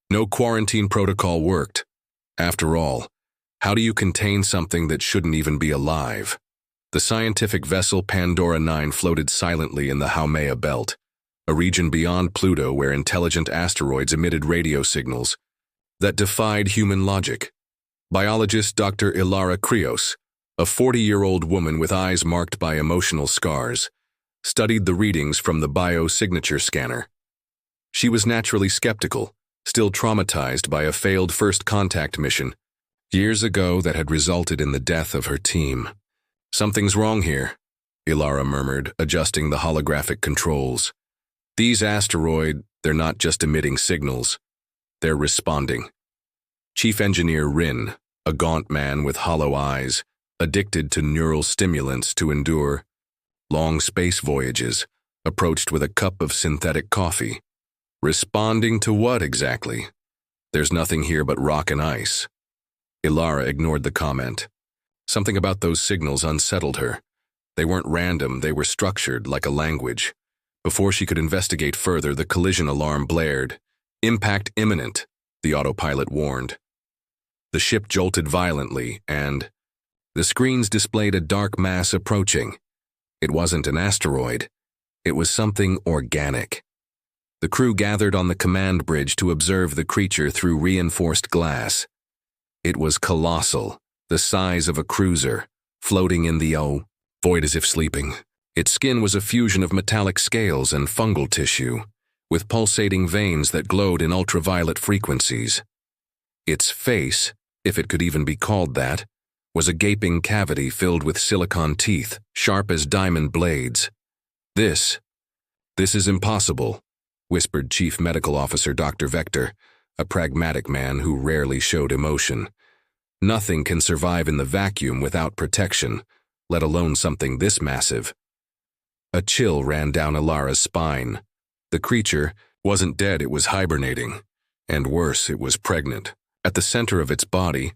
No quarantine protocol worked. After all, how do you contain something that shouldn't even be alive? The scientific vessel Pandora 9 floated silently in the Haumea belt, a region beyond Pluto where intelligent asteroids emitted radio signals that defied human logic. Biologist Dr. Elara Krios, a 40-year-old woman with eyes marked by emotional scars, studied the readings from the biosignature scanner. She was naturally skeptical, still traumatized by a failed first contact mission years ago that had resulted in the death of her team. "Something's wrong here," Elara murmured, adjusting the holographic controls. "These asteroids, they're not just emitting signals, they're responding." Chief Engineer Rin, a gaunt man with hollow eyes, addicted to neural stimulants to endure long space voyages, approached with a cup of synthetic coffee. "Responding to what exactly? There's nothing here but rock and ice." Elara ignored the comment. Something about those signals unsettled her. They weren't random, they were structured like a language. Before she could investigate further, the collision alarm blared. "Impact imminent," the autopilot warned. The ship jolted violently, and the screens displayed a dark mass approaching. It wasn't an asteroid. It was something organic. The crew gathered on the command bridge to observe the creature through reinforced glass. It was colossal, the size of a cruiser, floating in the void as if sleeping. Its skin was a fusion of metallic scales and fungal tissue, with pulsating veins that glowed in ultraviolet frequencies. Its face, if it could even be called that, was a gaping cavity filled with silicon teeth, sharp as diamond blades. This is impossible," whispered Chief Medical Officer Dr. Vector, a pragmatic man who rarely showed emotion. "Nothing can survive in the vacuum without protection, let alone something this massive." A chill ran down Elara's spine. The creature wasn't dead, it was hibernating. And worse, it was pregnant. At the center of its body,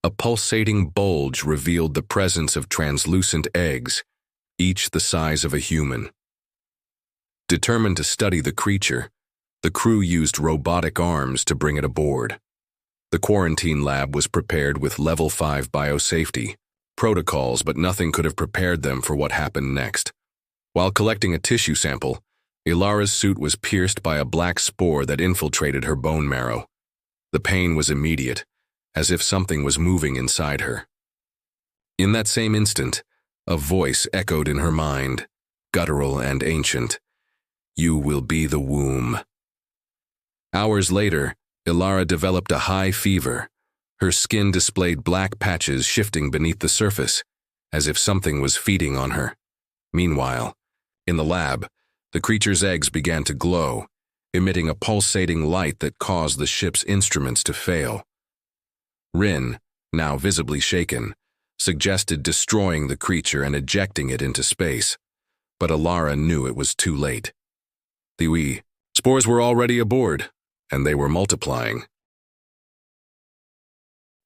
a pulsating bulge revealed the presence of translucent eggs, each the size of a human. Determined to study the creature, the crew used robotic arms to bring it aboard. The quarantine lab was prepared with Level 5 biosafety protocols, but nothing could have prepared them for what happened next. While collecting a tissue sample, Elara's suit was pierced by a black spore that infiltrated her bone marrow. The pain was immediate, as if something was moving inside her. In that same instant, a voice echoed in her mind, guttural and ancient. "You will be the womb." Hours later, Elara developed a high fever. Her skin displayed black patches shifting beneath the surface, as if something was feeding on her. Meanwhile, in the lab, the creature's eggs began to glow, emitting a pulsating light that caused the ship's instruments to fail. Rin, now visibly shaken, suggested destroying the creature and ejecting it into space, but Elara knew it was too late. The spores were already aboard, and they were multiplying.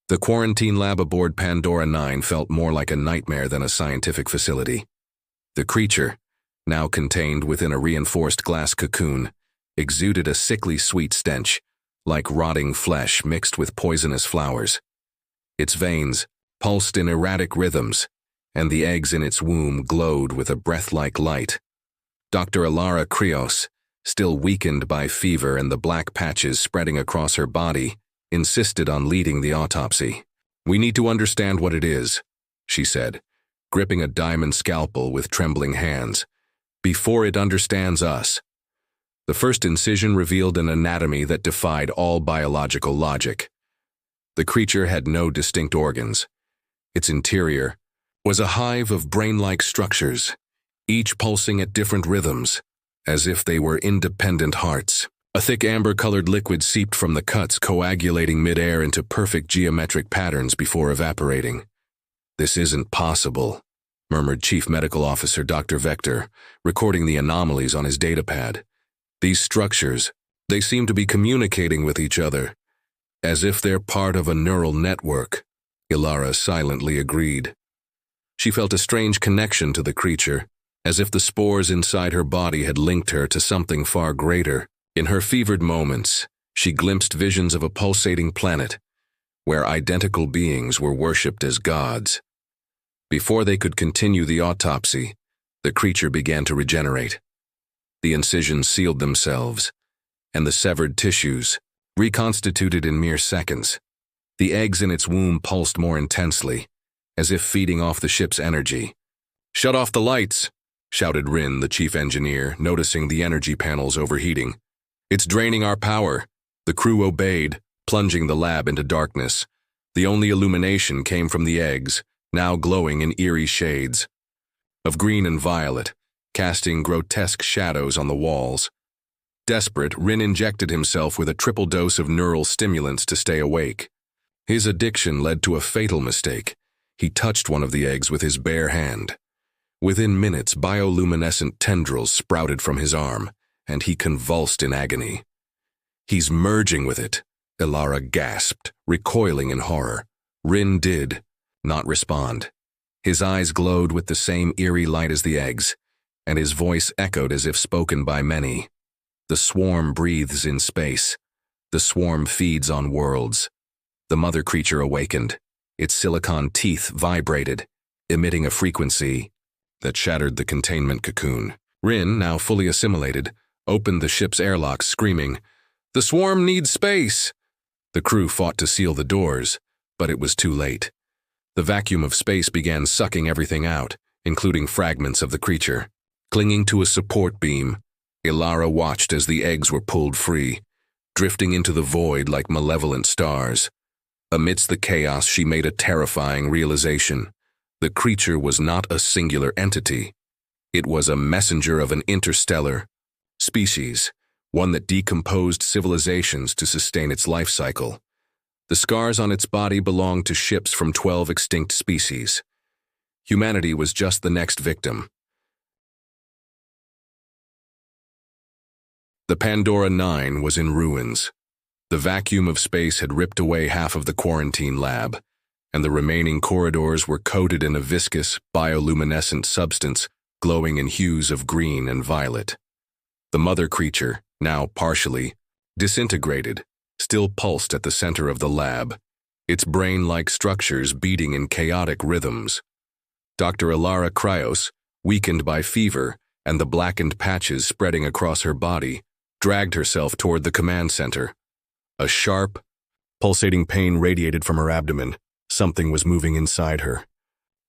The quarantine lab aboard Pandora 9 felt more like a nightmare than a scientific facility. The creature, now contained within a reinforced glass cocoon, exuded a sickly sweet stench, like rotting flesh mixed with poisonous flowers. Its veins pulsed in erratic rhythms, and the eggs in its womb glowed with a breath-like light. Dr. Elara Krios, still weakened by fever and the black patches spreading across her body, insisted on leading the autopsy. "We need to understand what it is," she said, gripping a diamond scalpel with trembling hands, "before it understands us." The first incision revealed an anatomy that defied all biological logic. The creature had no distinct organs. Its interior was a hive of brain-like structures, each pulsing at different rhythms, as if they were independent hearts. A thick amber-colored liquid seeped from the cuts, coagulating mid-air into perfect geometric patterns before evaporating. "This isn't possible," murmured Chief Medical Officer Dr. Vector, recording the anomalies on his datapad. "These structures, they seem to be communicating with each other, as if they're part of a neural network." Elara silently agreed. She felt a strange connection to the creature, as if the spores inside her body had linked her to something far greater. In her fevered moments, She glimpsed visions of a pulsating planet where identical beings were worshipped as gods. Before they could continue the autopsy, the creature began to regenerate. The incisions sealed themselves, and the severed tissues reconstituted in mere seconds. The eggs in its womb pulsed more intensely, as if feeding off the ship's energy. "Shut off the lights!" shouted Rin, the chief engineer, noticing the energy panels overheating. "It's draining our power." The crew obeyed, plunging the lab into darkness. The only illumination came from the eggs, now glowing in eerie shades of green and violet, casting grotesque shadows on the walls. Desperate, Rin injected himself with a triple dose of neural stimulants to stay awake. His addiction led to a fatal mistake. He touched one of the eggs with his bare hand. Within minutes, bioluminescent tendrils sprouted from his arm, and he convulsed in agony. "He's merging with it," Elara gasped, recoiling in horror. Rin did not respond. His eyes glowed with the same eerie light as the eggs, and his voice echoed as if spoken by many. "The swarm breathes in space. The swarm feeds on worlds." The mother creature awakened. Its silicon teeth vibrated, emitting a frequency that shattered the containment cocoon. Rin, now fully assimilated, opened the ship's airlock, screaming, "The swarm needs space!" The crew fought to seal the doors, but it was too late. The vacuum of space began sucking everything out, including fragments of the creature. Clinging to a support beam, Elara watched as the eggs were pulled free, drifting into the void like malevolent stars. Amidst the chaos, she made a terrifying realization. The creature was not a singular entity. It was a messenger of an interstellar species, one that decomposed civilizations to sustain its life cycle. The scars on its body belonged to ships from 12 extinct species. Humanity was just the next victim. The Pandora 9 was in ruins. The vacuum of space had ripped away half of the quarantine lab, and the remaining corridors were coated in a viscous, bioluminescent substance glowing in hues of green and violet. The mother creature, now partially disintegrated, still pulsed at the center of the lab, its brain-like structures beating in chaotic rhythms. Dr. Elara Krios, weakened by fever and the blackened patches spreading across her body, dragged herself toward the command center. A sharp, pulsating pain radiated from her abdomen. Something was moving inside her.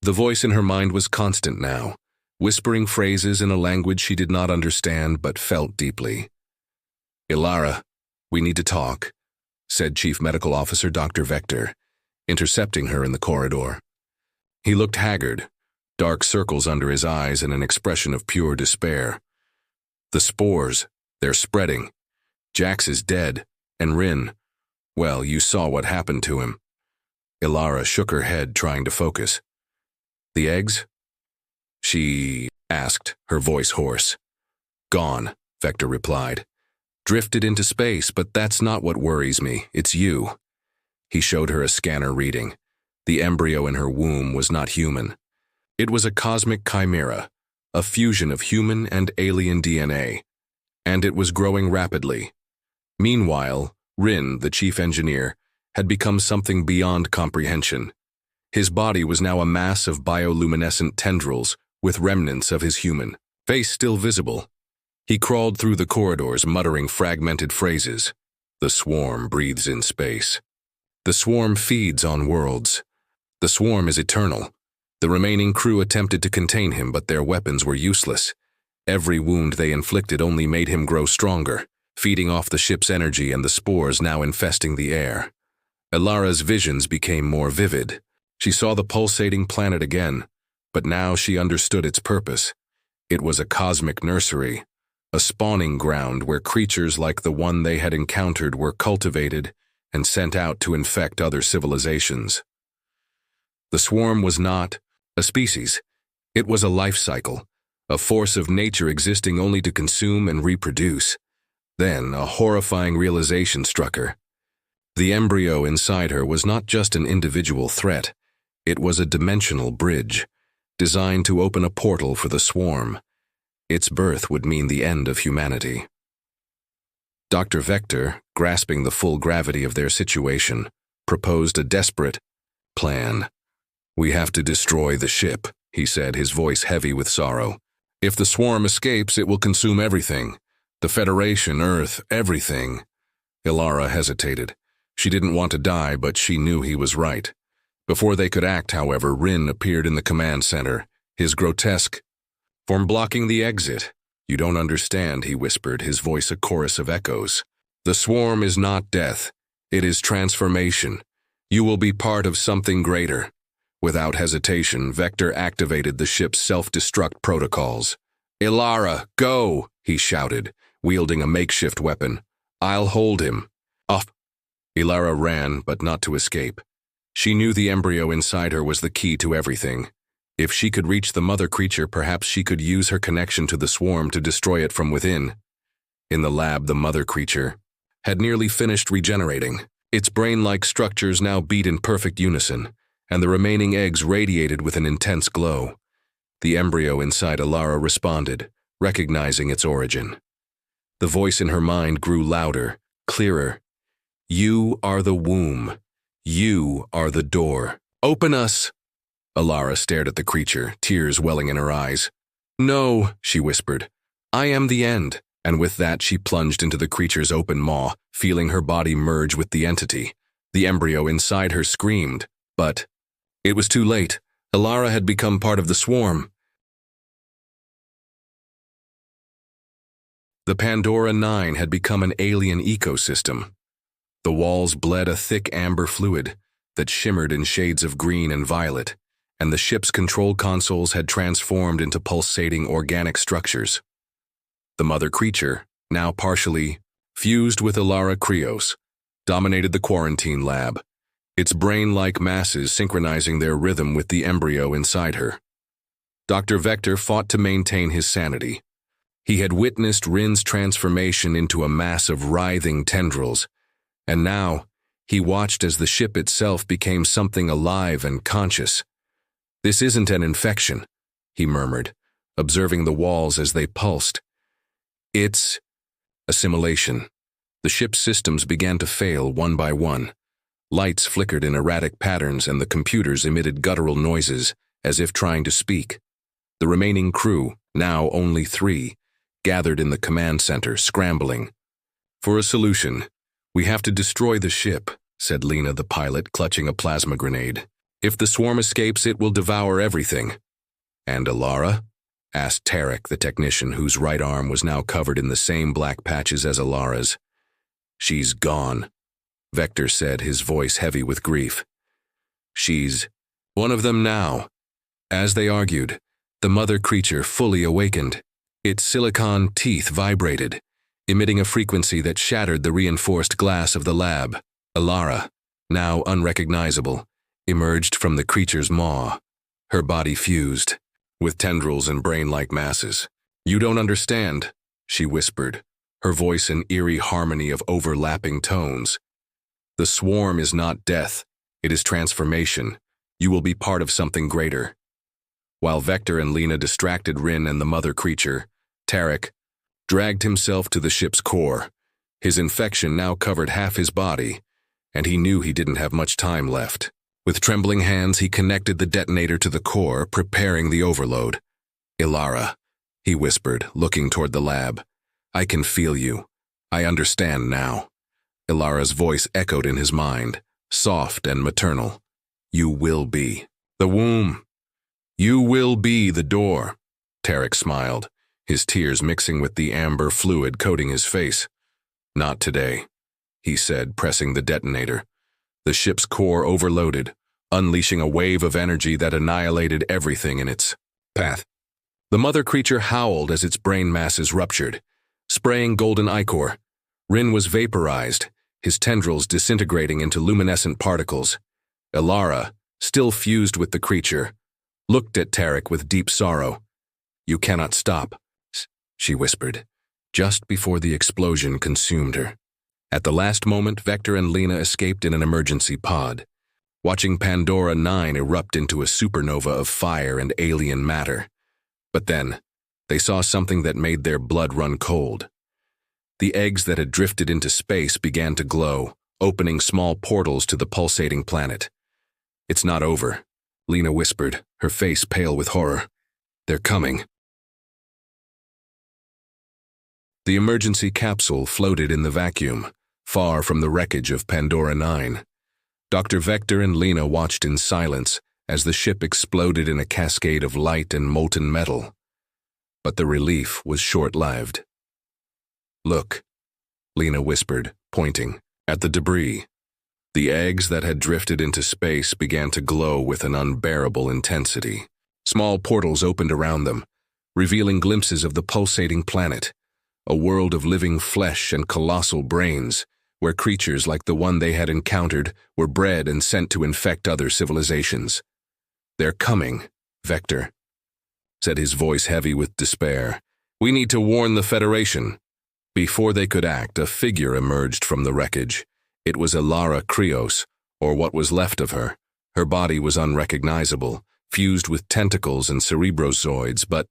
The voice in her mind was constant now, whispering phrases in a language she did not understand but felt deeply. "Elara, we need to talk," said Chief Medical Officer Dr. Vector, intercepting her in the corridor. He looked haggard, dark circles under his eyes and an expression of pure despair. "The spores, they're spreading. Jax is dead, and Rin, well, you saw what happened to him." Elara shook her head, trying to focus. "The eggs?" she asked, her voice hoarse. "Gone," Vector replied. "Drifted into space, but that's not what worries me. It's you." He showed her a scanner reading. The embryo in her womb was not human. It was a cosmic chimera, a fusion of human and alien DNA, and it was growing rapidly. Meanwhile, Rin, the chief engineer, had become something beyond comprehension. His body was now a mass of bioluminescent tendrils with remnants of his human face still visible. He crawled through the corridors, muttering fragmented phrases. "The swarm breathes in space. The swarm feeds on worlds. The swarm is eternal." The remaining crew attempted to contain him, but their weapons were useless. Every wound they inflicted only made him grow stronger, feeding off the ship's energy and the spores now infesting the air. Elara's visions became more vivid. She saw the pulsating planet again, but now she understood its purpose. It was a cosmic nursery, a spawning ground where creatures like the one they had encountered were cultivated and sent out to infect other civilizations. The swarm was not a species. It was a life cycle, a force of nature existing only to consume and reproduce. Then a horrifying realization struck her. The embryo inside her was not just an individual threat. It was a dimensional bridge, designed to open a portal for the swarm. Its birth would mean the end of humanity. Dr. Vector, grasping the full gravity of their situation, proposed a desperate plan. "We have to destroy the ship," he said, his voice heavy with sorrow. "If the swarm escapes, it will consume everything. The Federation, Earth, everything." Elara hesitated. She didn't want to die, but she knew he was right. Before they could act, however, Rin appeared in the command center, his grotesque form blocking the exit. "You don't understand," he whispered, his voice a chorus of echoes. "The swarm is not death. It is transformation. You will be part of something greater." Without hesitation, Vector activated the ship's self-destruct protocols. "Elara, go!" he shouted, wielding a makeshift weapon. "I'll hold him." Off. Elara ran, but not to escape. She knew the embryo inside her was the key to everything. If she could reach the mother creature, perhaps she could use her connection to the swarm to destroy it from within. In the lab, the mother creature had nearly finished regenerating. Its brain-like structures now beat in perfect unison, and the remaining eggs radiated with an intense glow. The embryo inside Elara responded, recognizing its origin. The voice in her mind grew louder, clearer. "You are the womb. You are the door. Open us!" Elara stared at the creature, tears welling in her eyes. "No," she whispered. "I am the end." And with that, she plunged into the creature's open maw, feeling her body merge with the entity. The embryo inside her screamed, but it was too late. Elara had become part of the swarm. The Pandora 9 had become an alien ecosystem. The walls bled a thick amber fluid that shimmered in shades of green and violet, and the ship's control consoles had transformed into pulsating organic structures. The mother creature, now partially fused with Elara Krios, dominated the quarantine lab, its brain-like masses synchronizing their rhythm with the embryo inside her. Dr. Vector fought to maintain his sanity. He had witnessed Rin's transformation into a mass of writhing tendrils, and now he watched as the ship itself became something alive and conscious. "This isn't an infection," he murmured, observing the walls as they pulsed. "It's assimilation." The ship's systems began to fail one by one. Lights flickered in erratic patterns and the computers emitted guttural noises as if trying to speak. The remaining crew, now only 3, gathered in the command center, scrambling. "For a solution, we have to destroy the ship," said Lena the pilot, clutching a plasma grenade. "If the swarm escapes, it will devour everything." "And Elara?" asked Tarek, the technician, whose right arm was now covered in the same black patches as Elara's. "She's gone," Vector said, his voice heavy with grief. "She's one of them now." As they argued, the mother creature fully awakened. Its silicon teeth vibrated, emitting a frequency that shattered the reinforced glass of the lab. Elara, now unrecognizable, emerged from the creature's maw. Her body fused, with tendrils and brain-like masses. "You don't understand," she whispered, her voice an eerie harmony of overlapping tones. "The swarm is not death, it is transformation. You will be part of something greater." While Vector and Lena distracted Rin and the mother creature, Tarek dragged himself to the ship's core. His infection now covered half his body, and he knew he didn't have much time left. With trembling hands, he connected the detonator to the core, preparing the overload. "Elara," he whispered, looking toward the lab. "I can feel you. I understand now." Elara's voice echoed in his mind, soft and maternal. "You will be the womb. You will be the door." Tarek smiled, his tears mixing with the amber fluid coating his face. "Not today," he said, pressing the detonator. The ship's core overloaded, unleashing a wave of energy that annihilated everything in its path. The mother creature howled as its brain masses ruptured, spraying golden ichor. Rin was vaporized, his tendrils disintegrating into luminescent particles. Elara, still fused with the creature, looked at Tarek with deep sorrow. "You cannot stop," she whispered, just before the explosion consumed her. At the last moment, Vector and Lena escaped in an emergency pod, watching Pandora 9 erupt into a supernova of fire and alien matter. But then, they saw something that made their blood run cold. The eggs that had drifted into space began to glow, opening small portals to the pulsating planet. "It's not over," Lena whispered, her face pale with horror. "They're coming." The emergency capsule floated in the vacuum, far from the wreckage of Pandora 9. Dr. Vector and Lena watched in silence as the ship exploded in a cascade of light and molten metal. But the relief was short-lived. "Look," Lena whispered, pointing at the debris. The eggs that had drifted into space began to glow with an unbearable intensity. Small portals opened around them, revealing glimpses of the pulsating planet, a world of living flesh and colossal brains, where creatures like the one they had encountered were bred and sent to infect other civilizations. "They're coming, Vector," said his voice heavy with despair. "We need to warn the Federation." Before they could act, a figure emerged from the wreckage. It was Elara Krios, or what was left of her. Her body was unrecognizable, fused with tentacles and cerebrozoids, but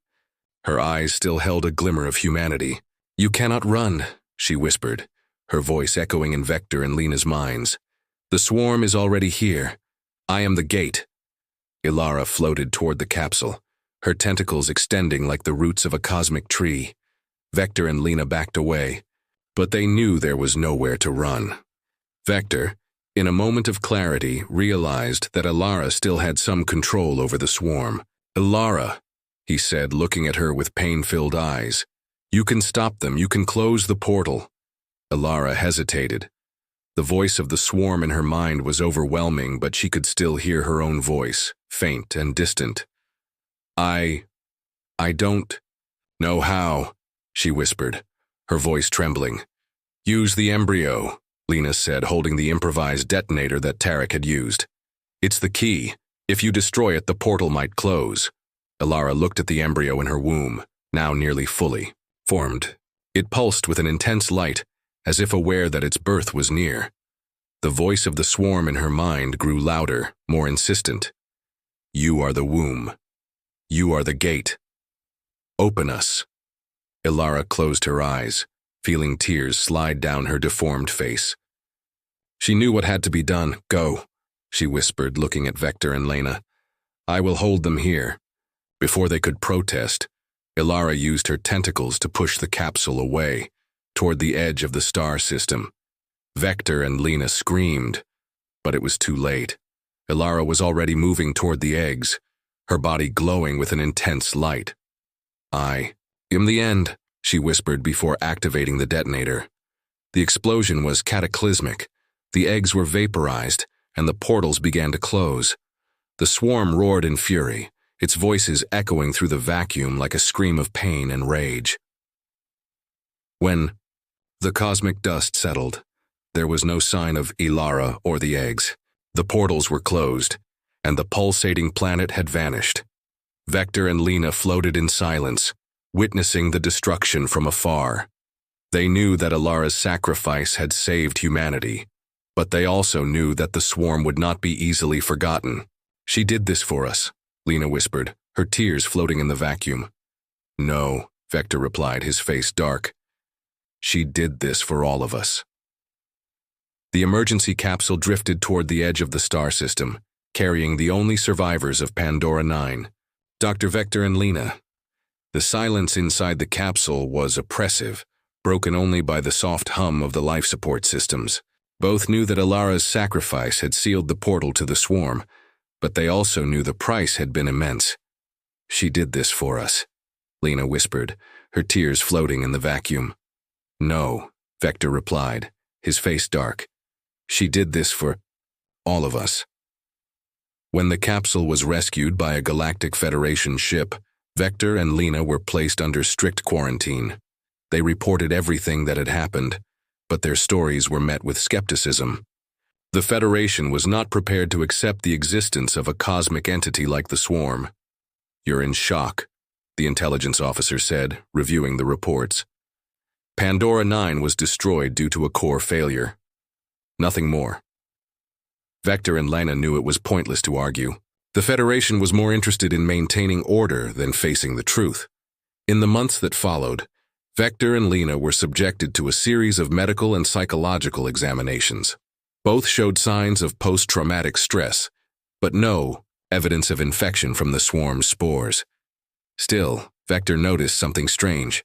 her eyes still held a glimmer of humanity. "You cannot run," she whispered, her voice echoing in Vector and Lena's minds. "The swarm is already here. I am the gate." Elara floated toward the capsule, her tentacles extending like the roots of a cosmic tree. Vector and Lena backed away, but they knew there was nowhere to run. Vector, in a moment of clarity, realized that Elara still had some control over the swarm. "Elara," he said, looking at her with pain-filled eyes. "You can stop them. You can close the portal." Elara hesitated. The voice of the swarm in her mind was overwhelming, but she could still hear her own voice, faint and distant. I don't know how," she whispered, her voice trembling. "Use the embryo," Lena said, holding the improvised detonator that Tarek had used. "It's the key. If you destroy it, the portal might close." Elara looked at the embryo in her womb, now nearly fully formed. It pulsed with an intense light, as if aware that its birth was near. The voice of the swarm in her mind grew louder, more insistent. "You are the womb. You are the gate. Open us." Elara closed her eyes, feeling tears slide down her deformed face. She knew what had to be done. "Go," she whispered, looking at Vector and Lena. "I will hold them here." Before they could protest, Elara used her tentacles to push the capsule away, toward the edge of the star system. Vector and Lena screamed, but it was too late. Elara was already moving toward the eggs, her body glowing with an intense light. "I am the end," she whispered before activating the detonator. The explosion was cataclysmic. The eggs were vaporized, and the portals began to close. The swarm roared in fury, its voices echoing through the vacuum like a scream of pain and rage. When the cosmic dust settled, there was no sign of Elara or the eggs. The portals were closed, and the pulsating planet had vanished. Vector and Lena floated in silence, witnessing the destruction from afar. They knew that Elara's sacrifice had saved humanity, but they also knew that the swarm would not be easily forgotten. "She did this for us," Lena whispered, her tears floating in the vacuum. "No," Vector replied, his face dark. "She did this for all of us." The emergency capsule drifted toward the edge of the star system, carrying the only survivors of Pandora 9, Dr. Vector and Lena. The silence inside the capsule was oppressive, broken only by the soft hum of the life support systems. Both knew that Elara's sacrifice had sealed the portal to the swarm, but they also knew the price had been immense. "She did this for us," Lena whispered, her tears floating in the vacuum. "No," Vector replied, his face dark. "She did this for all of us." When the capsule was rescued by a Galactic Federation ship, Vector and Lena were placed under strict quarantine. They reported everything that had happened, but their stories were met with skepticism. The Federation was not prepared to accept the existence of a cosmic entity like the swarm. "You're in shock," the intelligence officer said, reviewing the reports. Pandora 9 was destroyed due to a core failure. Nothing more. Vector and Lena knew it was pointless to argue. The Federation was more interested in maintaining order than facing the truth. In the months that followed, Vector and Lena were subjected to a series of medical and psychological examinations. Both showed signs of post-traumatic stress, but no evidence of infection from the swarm's spores. Still, Vector noticed something strange.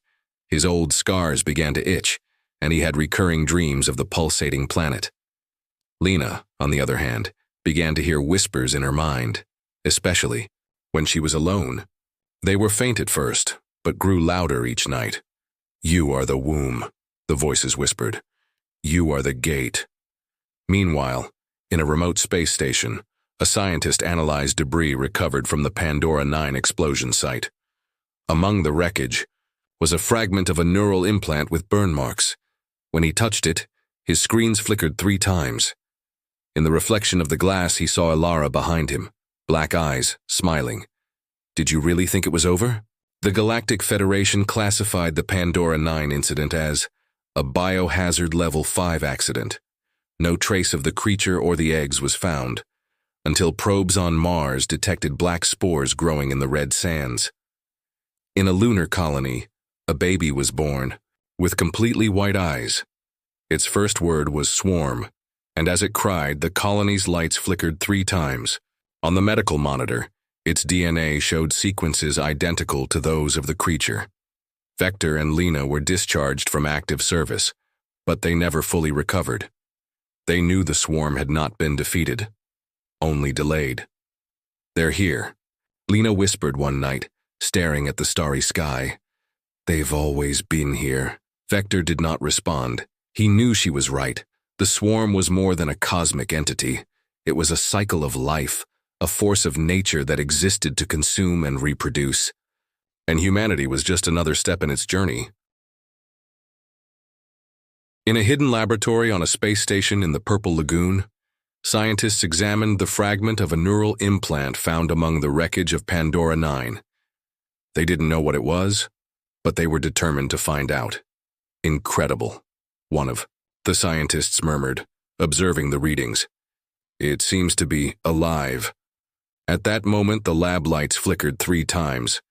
His old scars began to itch, and he had recurring dreams of the pulsating planet. Lena, on the other hand, began to hear whispers in her mind, especially when she was alone. They were faint at first, but grew louder each night. "You are the womb," the voices whispered. "You are the gate." Meanwhile, in a remote space station, a scientist analyzed debris recovered from the Pandora 9 explosion site. Among the wreckage was a fragment of a neural implant with burn marks. When he touched it, his screens flickered 3 times. In the reflection of the glass, he saw Elara behind him, black eyes, smiling. "Did you really think it was over?" The Galactic Federation classified the Pandora 9 incident as a biohazard level 5 accident. No trace of the creature or the eggs was found, until probes on Mars detected black spores growing in the red sands. In a lunar colony, a baby was born, with completely white eyes. Its first word was swarm, and as it cried, the colony's lights flickered 3 times. On the medical monitor, its DNA showed sequences identical to those of the creature. Vector and Lena were discharged from active service, but they never fully recovered. They knew the swarm had not been defeated, only delayed. "They're here," Lena whispered one night, staring at the starry sky. "They've always been here." Vector did not respond. He knew she was right. The swarm was more than a cosmic entity. It was a cycle of life, a force of nature that existed to consume and reproduce. And humanity was just another step in its journey. In a hidden laboratory on a space station in the Purple Lagoon, scientists examined the fragment of a neural implant found among the wreckage of Pandora 9. They didn't know what it was, but they were determined to find out. "Incredible," one of the scientists murmured, observing the readings. "It seems to be alive." At that moment, the lab lights flickered 3 times.